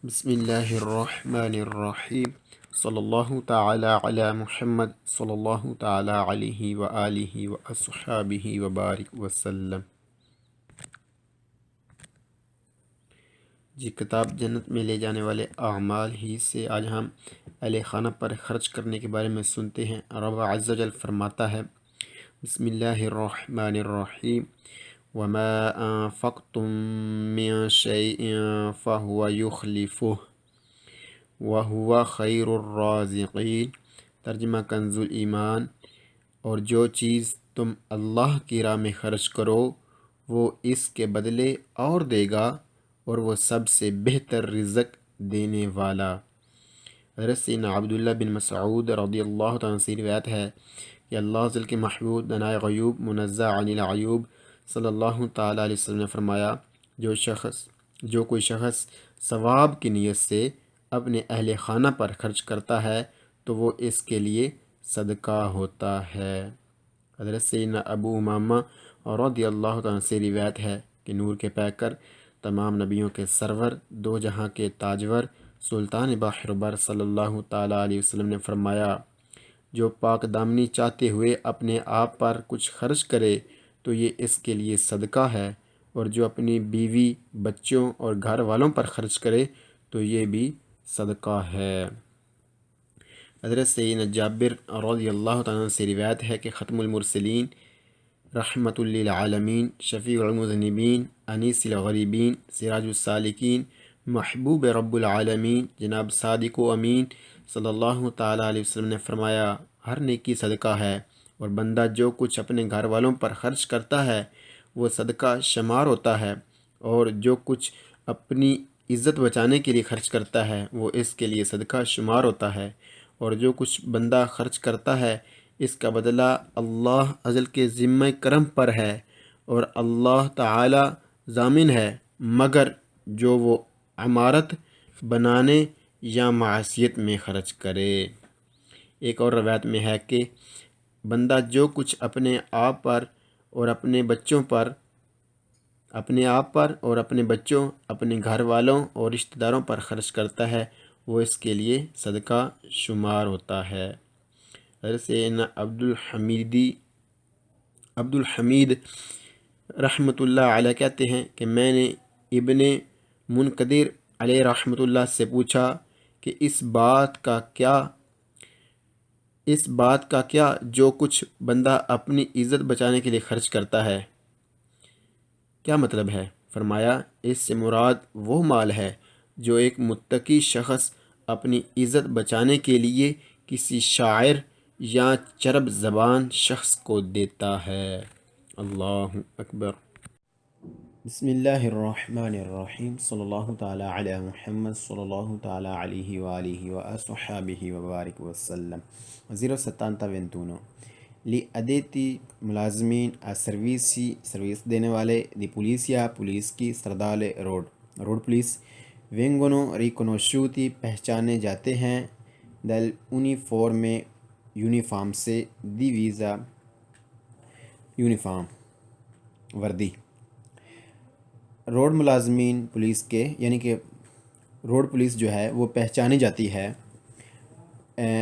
بسم اللہ الرحمن الرحیم صلی اللہ تعالی علی محمد صلی اللہ تعالی علیہ وآلہ وصحبہ وبارک وسلم۔ کتاب جنت میں لے جانے والے اعمال ہی سے آج ہم اہل خانہ پر خرچ کرنے کے بارے میں سنتے ہیں۔ رب عز و جل فرماتا ہے، بسم اللہ الرحمن الرحیم، وما انفقتم من شیء فهو یخلفہ وَهُوَ خَيْرُ الرَّازِقِينَ۔ ترجمہ کنز ایمان، اور جو چیز تم اللہ کی راہ میں خرچ کرو وہ اس کے بدلے اور دے گا، اور وہ سب سے بہتر رزق دینے والا۔ حضرت سیدنا عبداللہ بن مسعود رضی اللہ تعالیٰ عنہ سے روایت ہے کہ اللہ عز و جل کے محبوب دانائے غیوب منزہ عن العیوب صلی اللہ تعالیٰ علیہ وسلم نے فرمایا، جو کوئی شخص ثواب کی نیت سے اپنے اہل خانہ پر خرچ کرتا ہے تو وہ اس کے لیے صدقہ ہوتا ہے۔ حضرت سیدنا ابو امامہ رضی اللہ عنہ سے روایت ہے کہ نور کے پیکر، تمام نبیوں کے سرور، دو جہاں کے تاجور، سلطان بحر بر صلی اللہ تعالیٰ علیہ وسلم نے فرمایا، جو پاک دامنی چاہتے ہوئے اپنے آپ پر کچھ خرچ کرے تو یہ اس کے لیے صدقہ ہے، اور جو اپنی بیوی، بچوں اور گھر والوں پر خرچ کرے تو یہ بھی صدقہ ہے۔ حضرت سیدنا جابر رضی اللہ تعالیٰ عنہ سے روایت ہے کہ ختم المرسلین، رحمت للعالمین، شفیع المذنبین، انیس الغریبین، سراج السالکین، محبوب رب العالمین، جناب صادق و امین صلی اللہ تعالیٰ علیہ وسلم نے فرمایا، ہر نیکی صدقہ ہے، اور بندہ جو کچھ اپنے گھر والوں پر خرچ کرتا ہے وہ صدقہ شمار ہوتا ہے، اور جو کچھ اپنی عزت بچانے کے لیے خرچ کرتا ہے وہ اس کے لیے صدقہ شمار ہوتا ہے، اور جو کچھ بندہ خرچ کرتا ہے اس کا بدلہ اللہ عز و جل کے ذمہ کرم پر ہے، اور اللہ تعالی ضامن ہے، مگر جو وہ عمارت بنانے یا معصیت میں خرچ کرے۔ ایک اور روایت میں ہے کہ بندہ جو کچھ اپنے آپ پر اور اپنے بچوں، اپنے گھر والوں اور رشتہ داروں پر خرچ کرتا ہے وہ اس کے لیے صدقہ شمار ہوتا ہے۔ حضرت سیدنا عبدالحمید رحمۃ اللہ علیہ کہتے ہیں کہ میں نے ابن منقدر علیہ رحمۃ اللہ سے پوچھا کہ اس بات کا کیا جو کچھ بندہ اپنی عزت بچانے کے لیے خرچ کرتا ہے کیا مطلب ہے؟ فرمایا، اس سے مراد وہ مال ہے جو ایک متقی شخص اپنی عزت بچانے کے لیے کسی شاعر یا چرب زبان شخص کو دیتا ہے۔ اللہ اکبر۔ بسم اللہ الرحمن الرحیم، صلی اللہ تعالی علی محمد صلی اللہ تعالی علیہ وآلہ وصحبہ وبارک وسلم۔ 07021 Gli addetti ملازمین سروس دینے والے دی پولیسیا پولیس کی stradale road police vengono riconosciuti پہچانے جاتے ہیں dall'uniforme یونیفارم سے divisa یونیفارم وردی۔ روڈ ملازمین پولیس کے یعنی کہ روڈ پولیس جو ہے وہ پہچانی جاتی ہے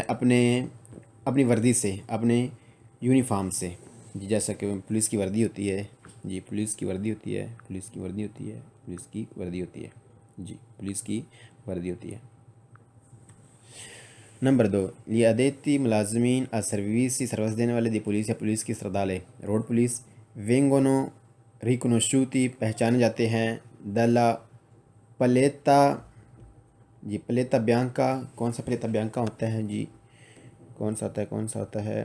اپنی وردی سے، اپنے یونیفارم سے، جیسا کہ پولیس کی وردی ہوتی ہے، پولیس کی وردی ہوتی ہے، نمبر 2، gli addetti ملازمین سروس دینے والے دی پولیس یا پولیس کی stradale road police vengono riconosciuti پہچانے جاتے ہیں dalla paletta پلیتا بیانکا۔ کون سا پلیتا بیانکا ہوتا ہے کون سا ہوتا ہے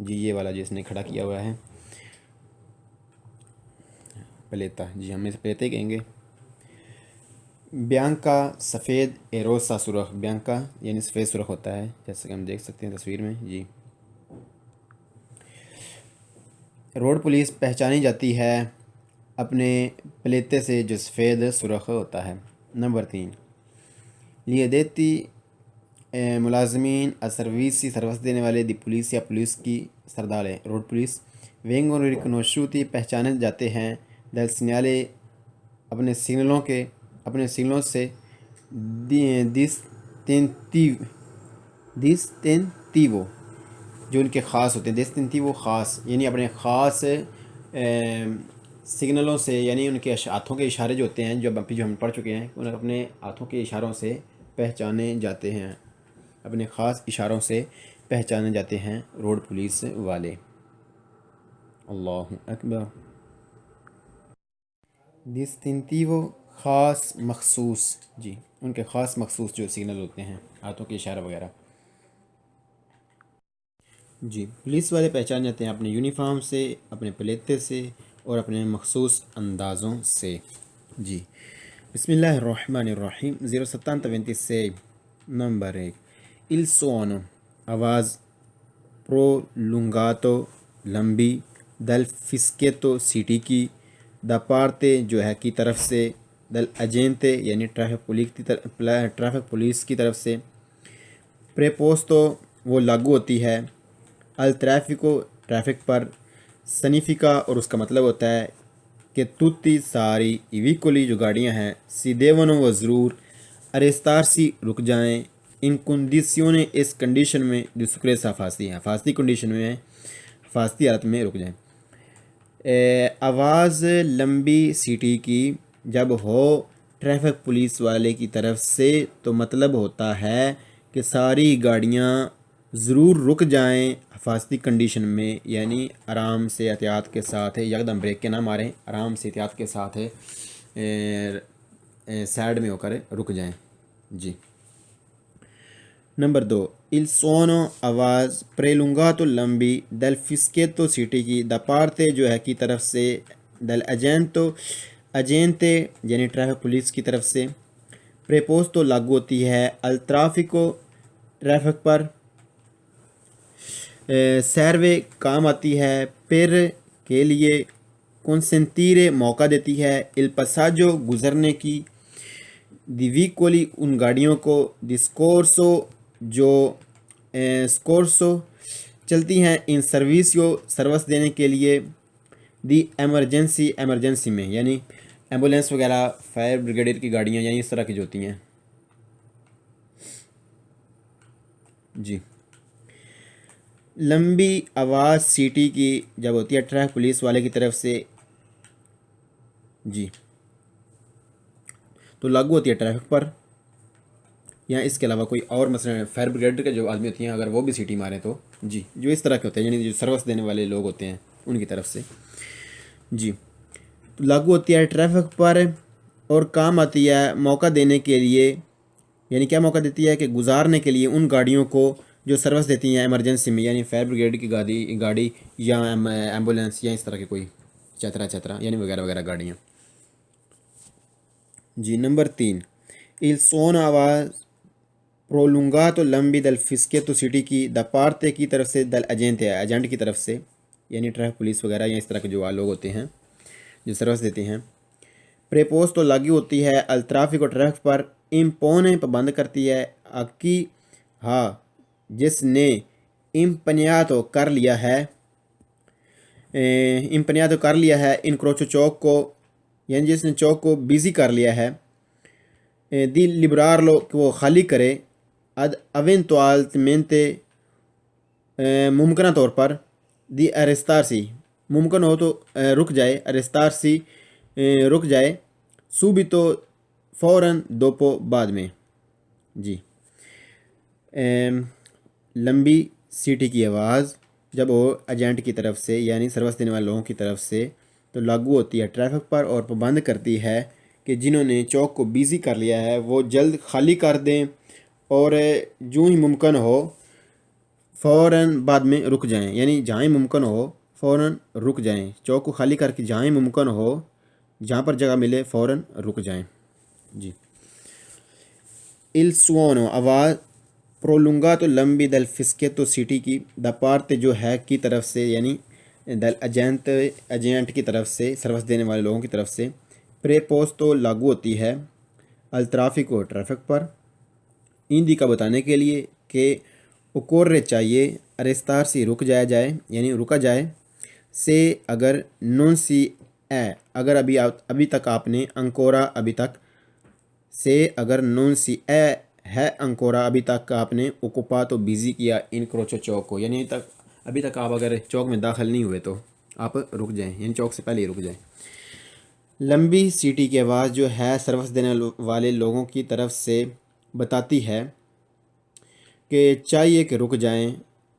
یہ والا جس نے کھڑا کیا ہوا ہے پلیتا، ہم اسے پلیتا ہی کہیں گے۔ بیانکا سفید، ایروسا سرخ، بیانکا یعنی سفید سرخ ہوتا ہے جیسا کہ ہم دیکھ سکتے ہیں تصویر میں۔ روڈ پولیس پہچانی جاتی ہے اپنے پلیتے سے جو سفید سرخ ہوتا ہے۔ نمبر 3، gli addetti ملازمین سروس دینے والے دی پولیس یا پولیس کی stradale road police vengono riconosciuti پہچانے جاتے ہیں dal segnale اپنے سگنلوں سے distintivo distintivo جو ان کے خاص ہوتے ہیں، distintivo خاص، یعنی اپنے خاص سگنلوں سے، یعنی ان کے ہاتھوں کے اشارے جو ہوتے ہیں، جو ہم پڑھ چکے ہیں، انہیں اپنے ہاتھوں کے اشاروں سے پہچانے جاتے ہیں، اپنے خاص اشاروں سے پہچانے جاتے ہیں روڈ پولیس والے۔ اللہ اکبر۔ ڈسٹنٹیو خاص مخصوص، جی ان کے خاص مخصوص جو سگنل ہوتے ہیں، ہاتھوں کے اشارہ وغیرہ۔ جی پولیس والے پہچان جاتے ہیں اپنے یونیفارم سے، اپنے پلیتے سے اور اپنے مخصوص اندازوں سے۔ جی بسم اللہ الرحمن الرحیم۔ 07026 نمبر 1 il suono آواز prolungato لمبی dal fischietto سیٹی کی da parte جو ہے کی طرف سے dal agente یعنی ٹریفک پولیس کی طرف سے preposto وہ لاگو ہوتی ہے al traffico ٹریفک پر significa اور اس کا مطلب ہوتا ہے کہ tutti ساری i veicoli جو گاڑیاں ہیں si devono وہ ضرور arrestarsi رک جائیں ان کنڈیشنیں اس کنڈیشن میں جو سکریسا حفاظتی ہے، حفاظتی کنڈیشن میں، حفاظتی حالت میں رک جائیں۔ آواز لمبی سیٹی کی جب ہو ٹریفک پولیس والے کی طرف سے تو مطلب ہوتا ہے کہ ساری گاڑیاں ضرور رک جائیں حفاظتی کنڈیشن میں، یعنی آرام سے احتیاط کے ساتھ ہے، یکدم بریک کے نہ ماریں، آرام سے احتیاط کے ساتھ ہے سائڈ میں ہو کر رک جائیں۔ جی نمبر 2 il suono آواز پریلونگاتو لمبی دل فسکیتو سیٹی کی دا پارتے جو ہے کی طرف سے دل اجینتو اجینتے یعنی ٹریفک پولیس کی طرف سے پریپوستو لاگو ہوتی ہے الٹرافیکو ٹریفک پر سیروے کام آتی ہے پھر کے لیے کنسنتیرے موقع دیتی ہے الپساجو گزرنے کی دی ویکولی ان گاڑیوں کو ڈسکورسو جو اسکورسو چلتی ہیں ان سروسیو سروس دینے کے لیے دی ایمرجنسی ایمرجنسی میں، یعنی ایمبولینس وغیرہ، فائر بریگیڈ کی گاڑیاں، یعنی اس طرح کی جو ہوتی ہیں۔ جی لمبی آواز سیٹی کی جب ہوتی ہے ٹریفک پولیس والے کی طرف سے، جی تو لاگو ہوتی ہے ٹریفک پر، یا اس کے علاوہ کوئی اور مثلا فائر بریگیڈ کے جو آدمی ہوتی ہیں اگر وہ بھی سیٹی ماریں تو جی جو اس طرح کے ہوتے ہیں، یعنی جو سروس دینے والے لوگ ہوتے ہیں ان کی طرف سے جی تو لاگو ہوتی ہے ٹریفک پر اور کام آتی ہے موقع دینے کے لیے، یعنی کیا موقع دیتی ہے کہ گزارنے کے لیے ان گاڑیوں کو جو سروس دیتی ہیں ایمرجنسی میں، یعنی فائر بریگیڈ کی گاڑی یا ایمبولینس یا اس طرح کی کوئی چترا یعنی وغیرہ وغیرہ گاڑیاں۔ جی نمبر 3 il suono آواز پرولونگاتو لمبی دل فسکیتو سیٹی کی دا پارتے کی طرف سے دل ایجنٹ ہے ایجنٹ کی طرف سے، یعنی ٹریفک پولیس وغیرہ یا اس طرح کے جو لوگ ہوتے ہیں جو سروس دیتے ہیں۔ پریپوستو لاگو ہوتی ہے الٹرافک اور ٹریفک پر امپونے پابند کرتی ہے اکی ہاں جس نے امپنیاتو کر لیا ہے انکروچو چوک کو، یعنی جس نے چوک کو بیزی کر لیا ہے دی لبرارلو کہ وہ خالی کرے اد ایونتوالمنتے ممکنہ طور پر دی ارستارسی ممکن ہو تو رک جائے ارستارسی رک جائے سوبیتو فوراً دوپو بعد میں۔ جی لمبی سیٹی کی آواز جب وہ ایجنٹ کی طرف سے یعنی سروس دینے والے لوگوں کی طرف سے تو لاگو ہوتی ہے ٹریفک پر اور پابند کرتی ہے کہ جنہوں نے چوک کو بیزی کر لیا ہے وہ جلد خالی کر دیں اور جو ہی ممکن ہو فوراً بعد میں رک جائیں، یعنی جہاں ہی ممکن ہو فوراً رک جائیں، چوک کو خالی کر کے جہاں ہی ممکن ہو جہاں پر جگہ ملے فوراً رک جائیں۔ جی il suono آواز پرولونگاتو لمبی دل فسکیتو سیٹی کی دا پارتے جو ہے کی طرف سے یعنی دل ایجنٹ کی طرف سے سروس دینے والے لوگوں کی طرف سے پریپوستو لاگو ہوتی ہے الٹرافیکو ٹریفک پر ایندی کا بتانے کے لیے کہ اکورے چاہیے ارستار سی رک جائے یعنی رکا جائے سے اگر نون سی اے اگر ابھی تک آپ نے انکورا ابھی تک سے اگر نون سی اے ہے انکورا ابھی تک آپ نے اوکوپاتو بیزی کیا ان کروچو چوک کو، یعنی ابھی تک آپ اگر چوک میں داخل نہیں ہوئے تو آپ رک جائیں، یعنی چوک سے پہلے ہی رک جائیں۔ لمبی سیٹی کی آواز جو ہے سروس دینے والے لوگوں کی طرف سے بتاتی ہے کہ چاہیے کہ رک جائیں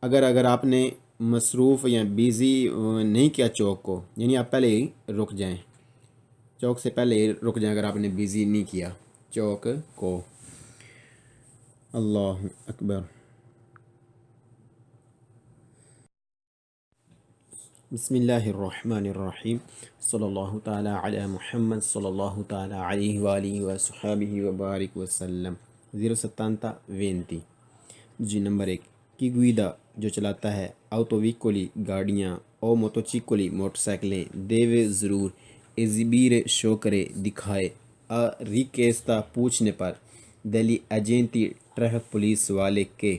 اگر آپ نے مصروف یا بیزی نہیں کیا چوک کو، یعنی آپ پہلے ہی رک جائیں، چوک سے پہلے ہی رک جائیں اگر آپ نے بیزی نہیں کیا چوک کو۔ اللہ اکبر۔ بسم اللہ الرحمن الرحیم، صلی اللہ تعالیٰ علی محمد صلی اللہ تعالیٰ علیہ وآلہ وصحبہ وبارک وسلم۔ 070 جی نمبر 1 کی گویدا جو چلاتا ہے آٹوویکولی گاڑیاں او موتوچیکولی موٹر سائیکلیں دیوے ضرور ایزیبیر شو کرے دکھائے آ ریکیستا پوچھنے پر دلی ایجنتی ٹریفک پولیس والے کے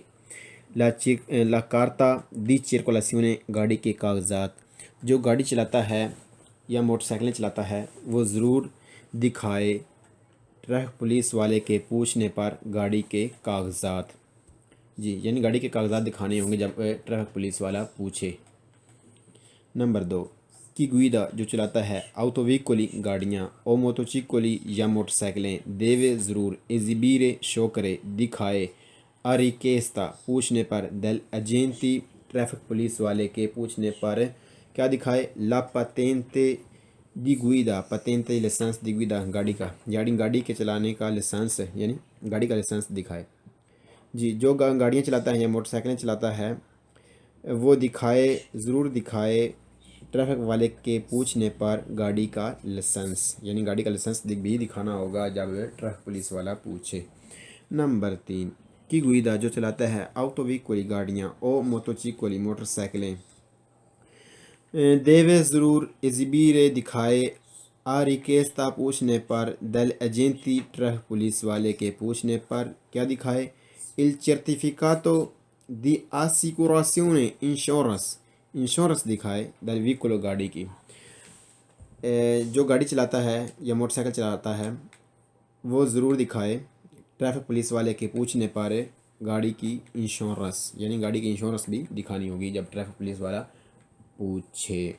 لا کارتا دی چرکولیسیونے گاڑی کے کاغذات، جو گاڑی چلاتا ہے یا موٹر سائیکلیں چلاتا ہے وہ ضرور دکھائے ٹریفک پولیس والے کے پوچھنے پر گاڑی کے کاغذات۔ جی یعنی گاڑی کے کاغذات دکھانے ہوں گے جب ٹریفک پولیس والا پوچھے۔ نمبر 2 کی گویدا جو چلاتا ہے آٹوویکولی گاڑیاں او موتوچیکولی یا موٹر سائیکلیں دیوے ضرور ایزیبیرے شو کرے دکھائے اریکیستا پوچھنے پر دل ایجنتی ٹریفک پولیس والے کے پوچھنے پر کیا دکھائے لا پاتینتے دی گویدا، پاتینتے لائسنس دی گویدا گاڑی کا، یعنی گاڑی کے چلانے کا لائسنس، یعنی گاڑی کا لائسنس دکھائے۔ جی جو گاڑیاں چلاتا ہے یا موٹر سائیکلیں چلاتا ہے وہ دکھائے ضرور دکھائے ٹریفک والے کے پوچھنے پر گاڑی کا لائسنس، یعنی گاڑی کا لائسنس بھی دکھانا ہوگا جب ٹریفک پولیس والا پوچھے۔ نمبر 3 کی گویدا جو چلاتا ہے آٹوویکولی گاڑیاں او موتوچیکولی موٹر سائیکلیں دیوے ضرور ایزیبیرے دکھائے آ ریکیستا پوچھنے پر دل ایجنتی ٹریفک پولیس والے کے پوچھنے پر کیا دکھائے il certificato di assicurazione insurance دکھائے دل ویکولو گاڑی کی۔ جو گاڑی چلاتا ہے یا موٹر سائیکل چلاتا ہے وہ ضرور دکھائے ٹریفک پولیس والے کے پوچھنے پر گاڑی کی انشورنس، یعنی گاڑی کی انشورنس بھی دکھانی ہوگی جب ٹریفک پولیس والا پوچھے۔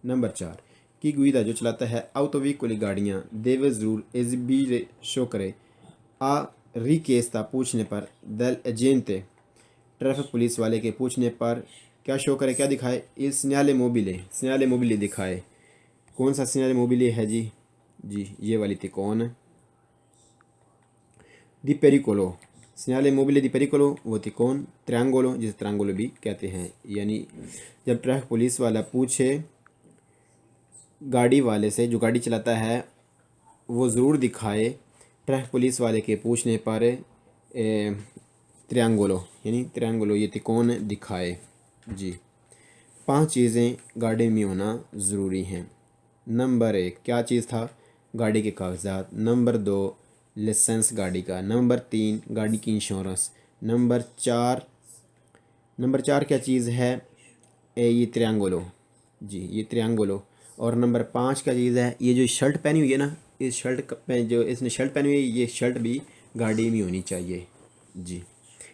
نمبر 4 کی گویدا جو چلاتا ہے آٹوویکولی گاڑیاں دیوے ضرور ایزیبیرے شو کرے آ ریکیستا پوچھنے پر دل ایجنتے ٹریفک پولیس والے کے پوچھنے پر کیا شو کرے، کیا دکھائے il سینیالے موبیلے دکھائے۔ کون سا سینیالے موبیلے ہے جی یہ والی تھی کون دی پیریکولو، سینیالے موبیلے دی پیریکولو وہ تھی کون تریانگولو، جسے تریانگولو بھی کہتے ہیں، یعنی جب ٹریفک پولیس والا پوچھے گاڑی والے سے جو گاڑی چلاتا ہے وہ ضرور دکھائے ٹریفک پولیس والے کے پوچھنے پر تریانگولو، یعنی تریانگولو یہ تھی کون دکھائے۔ جی 5 چیزیں گاڑی میں ہونا ضروری ہیں۔ نمبر 1 کیا چیز تھا، گاڑی کے کاغذات۔ نمبر 2 لائسنس گاڑی کا۔ نمبر 3 گاڑی کی انشورنس۔ نمبر 4 کیا چیز ہے، یہ تریانگولو، جی یہ تریانگولو۔ اور نمبر 5 کا چیز ہے یہ جو شرٹ پہنی ہوئی ہے نا، اس شرٹ جو اس نے شرٹ پہنی ہوئی ہے یہ شرٹ بھی گاڑی میں ہونی چاہیے۔ جی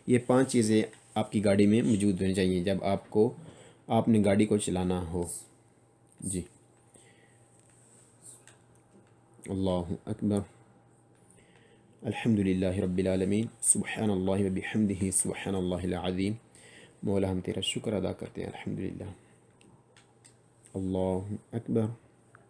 یہ 5 چیزیں آپ کی گاڑی میں موجود ہونی چاہیے جب آپ نے گاڑی کو چلانا ہو۔ جی اللہ اکبر، الحمدللہ رب العالمین، سبحان اللہ و بحمدہ سبحان اللہ العظیم۔ مولا ہم تیرا شکر ادا کرتے ہیں، الحمدللہ، اللہ اکبر۔